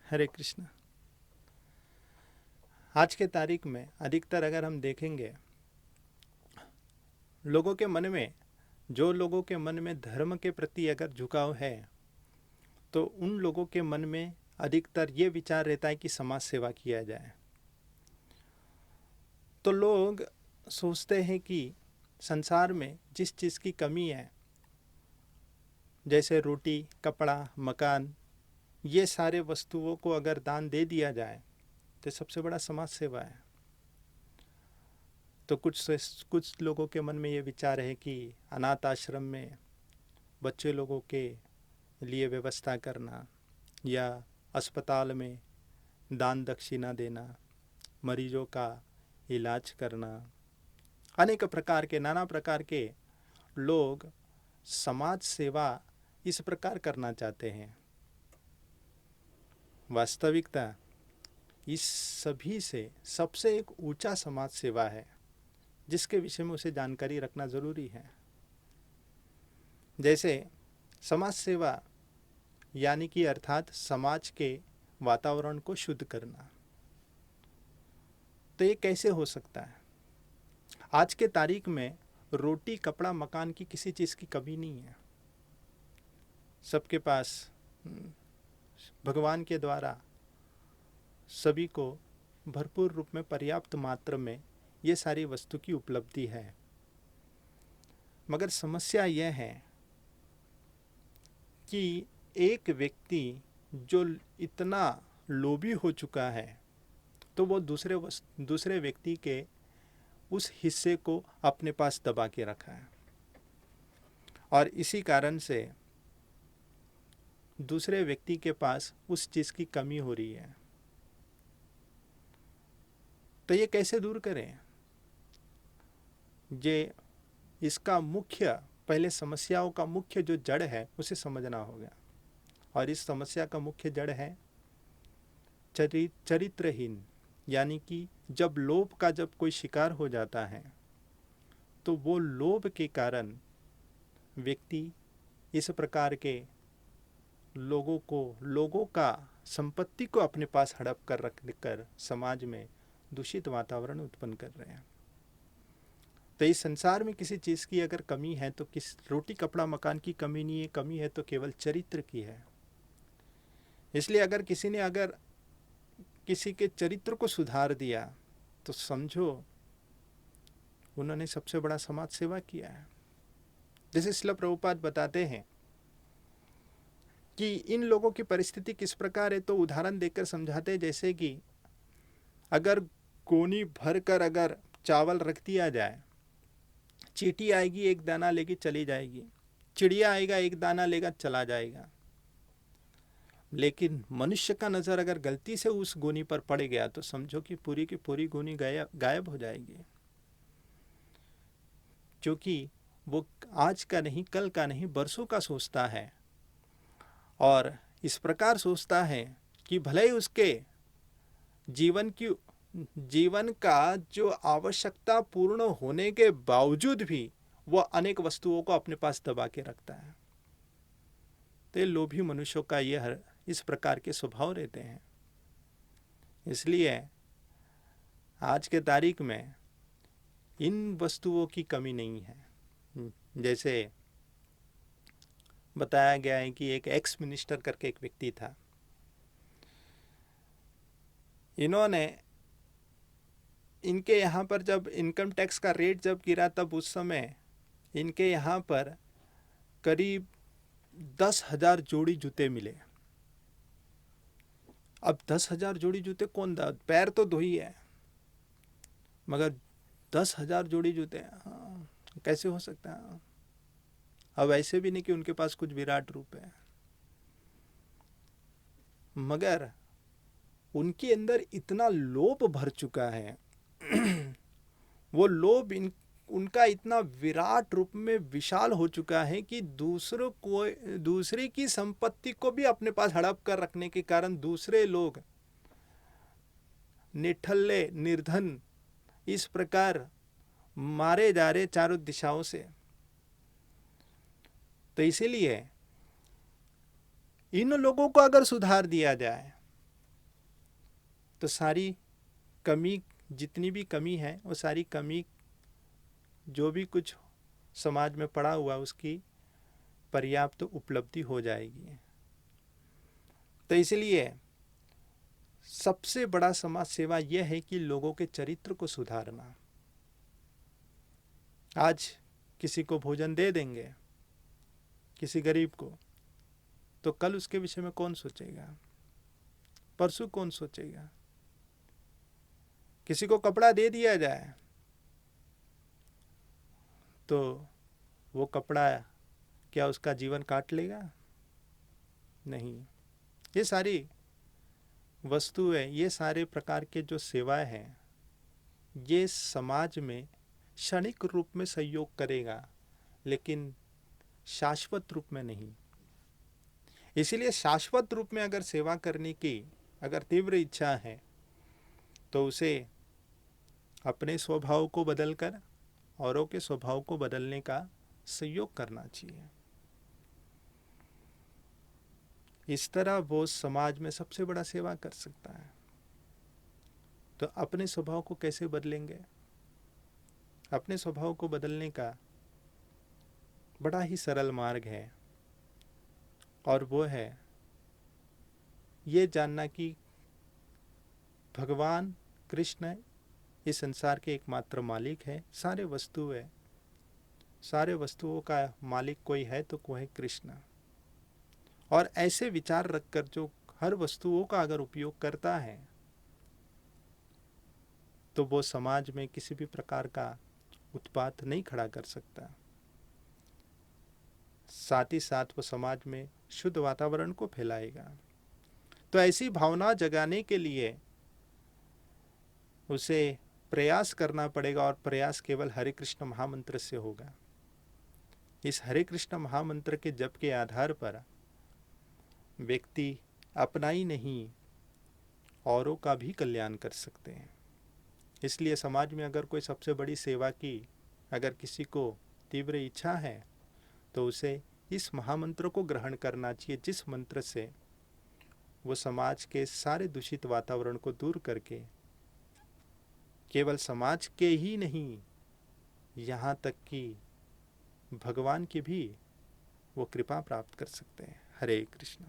हरे कृष्ण। आज के तारीख में अधिकतर अगर हम देखेंगे, लोगों के मन में, जो लोगों के मन में धर्म के प्रति अगर झुकाव है, तो उन लोगों के मन में अधिकतर ये विचार रहता है कि समाज सेवा किया जाए। तो लोग सोचते हैं कि संसार में जिस चीज़ की कमी है, जैसे रोटी, कपड़ा, मकान, ये सारे वस्तुओं को अगर दान दे दिया जाए तो सबसे बड़ा समाज सेवा है। तो कुछ लोगों के मन में ये विचार है कि अनाथ आश्रम में बच्चे लोगों के लिए व्यवस्था करना, या अस्पताल में दान दक्षिणा देना, मरीजों का इलाज करना, अनेक प्रकार के, नाना प्रकार के लोग समाज सेवा इस प्रकार करना चाहते हैं। वास्तविकता इस सभी से सबसे एक ऊंचा समाज सेवा है, जिसके विषय में उसे जानकारी रखना ज़रूरी है। जैसे समाज सेवा यानी कि अर्थात समाज के वातावरण को शुद्ध करना। तो ये कैसे हो सकता है? आज के तारीख में रोटी, कपड़ा, मकान की किसी चीज़ की कमी नहीं है। सबके पास भगवान के द्वारा सभी को भरपूर रूप में, पर्याप्त मात्रा में ये सारी वस्तु की उपलब्धि है। मगर समस्या यह है कि एक व्यक्ति जो इतना लोभी हो चुका है, तो वो दूसरे व्यक्ति के उस हिस्से को अपने पास दबा के रखा है, और इसी कारण से दूसरे व्यक्ति के पास उस चीज़ की कमी हो रही है। तो ये कैसे दूर करें? ये इसका मुख्य, पहले समस्याओं का मुख्य जो जड़ है उसे समझना होगा। और इस समस्या का मुख्य जड़ है चरित्रहीन, यानी कि जब लोभ का जब कोई शिकार हो जाता है, तो वो लोभ के कारण व्यक्ति इस प्रकार के लोगों का संपत्ति को अपने पास हड़प कर रख कर समाज में दूषित वातावरण उत्पन्न कर रहे हैं। तो इस संसार में किसी चीज़ की अगर कमी है तो किस रोटी, कपड़ा, मकान की कमी नहीं है। कमी है तो केवल चरित्र की है। इसलिए अगर किसी के चरित्र को सुधार दिया तो समझो उन्होंने सबसे बड़ा समाज सेवा किया है। जैसे श्रील प्रभुपाद बताते हैं कि इन लोगों की परिस्थिति किस प्रकार है, तो उदाहरण देकर समझाते हैं। जैसे कि अगर कोनी भर कर अगर चावल रख दिया जाए, चींटी आएगी, एक दाना लेके चली जाएगी, चिड़िया आएगा, एक दाना लेगा, चला जाएगा। लेकिन मनुष्य का नज़र अगर गलती से उस गोनी पर पड़ गया तो समझो कि पूरी की पूरी गोनी गायब हो जाएगी, क्योंकि वो आज का नहीं, कल का नहीं, बरसों का सोचता है। और इस प्रकार सोचता है कि भले ही उसके जीवन का जो आवश्यकता पूर्ण होने के बावजूद भी वह अनेक वस्तुओं को अपने पास दबा के रखता है। तो लोभी मनुष्यों का यह इस प्रकार के स्वभाव रहते हैं। इसलिए आज के तारीख में इन वस्तुओं की कमी नहीं है। जैसे बताया गया है कि एक एक्स मिनिस्टर करके एक व्यक्ति था। इन्होंने इनके यहाँ पर जब इनकम टैक्स का रेट जब गिरा, तब उस समय इनके यहाँ पर करीब 10,000 जोड़ी जूते मिले। अब 10,000 जोड़ी जूते कौन दा, पैर तो दो ही है, मगर 10,000 जोड़ी जूते, हाँ, कैसे हो सकता है? अब ऐसे भी नहीं कि उनके पास कुछ विराट रूप है, मगर उनके अंदर इतना लोभ भर चुका है वो लोभ उनका इतना विराट रूप में विशाल हो चुका है कि दूसरे की संपत्ति को भी अपने पास हड़प कर रखने के कारण दूसरे लोग निठल्ले, निर्धन इस प्रकार मारे जा रहे चारों दिशाओं से। तो इसीलिए इन लोगों को अगर सुधार दिया जाए तो सारी कमी, जितनी भी कमी है वो सारी कमी, जो भी कुछ समाज में पड़ा हुआ उसकी पर्याप्त उपलब्धि हो जाएगी। तो इसलिए सबसे बड़ा समाज सेवा यह है कि लोगों के चरित्र को सुधारना। आज किसी को भोजन दे देंगे, किसी गरीब को, तो कल उसके विषय में कौन सोचेगा, परसों कौन सोचेगा। किसी को कपड़ा दे दिया जाए तो वो कपड़ा क्या उसका जीवन काट लेगा? नहीं। ये सारी वस्तुएं, ये सारे प्रकार के जो सेवाएं हैं, ये समाज में क्षणिक रूप में सहयोग करेगा, लेकिन शाश्वत रूप में नहीं। इसीलिए शाश्वत रूप में अगर सेवा करने की अगर तीव्र इच्छा है तो उसे अपने स्वभाव को बदलकर औरों के स्वभाव को बदलने का सहयोग करना चाहिए। इस तरह वो समाज में सबसे बड़ा सेवा कर सकता है। तो अपने स्वभाव को कैसे बदलेंगे? अपने स्वभाव को बदलने का बड़ा ही सरल मार्ग है, और वो है ये जानना कि भगवान कृष्ण इस संसार के एकमात्र मालिक है। सारे वस्तुओं का मालिक कोई है तो वो है कृष्ण। और ऐसे विचार रखकर जो हर वस्तुओं का अगर उपयोग करता है तो वो समाज में किसी भी प्रकार का उत्पात नहीं खड़ा कर सकता। साथ ही साथ वो समाज में शुद्ध वातावरण को फैलाएगा। तो ऐसी भावना जगाने के लिए उसे प्रयास करना पड़ेगा, और प्रयास केवल हरे कृष्ण महामंत्र से होगा। इस हरे कृष्ण महामंत्र के जप के आधार पर व्यक्ति अपना ही नहीं औरों का भी कल्याण कर सकते हैं। इसलिए समाज में अगर कोई सबसे बड़ी सेवा की अगर किसी को तीव्र इच्छा है तो उसे इस महामंत्र को ग्रहण करना चाहिए, जिस मंत्र से वो समाज के सारे दूषित वातावरण को दूर करके केवल समाज के ही नहीं, यहाँ तक कि भगवान की भी वो कृपा प्राप्त कर सकते हैं। हरे कृष्ण।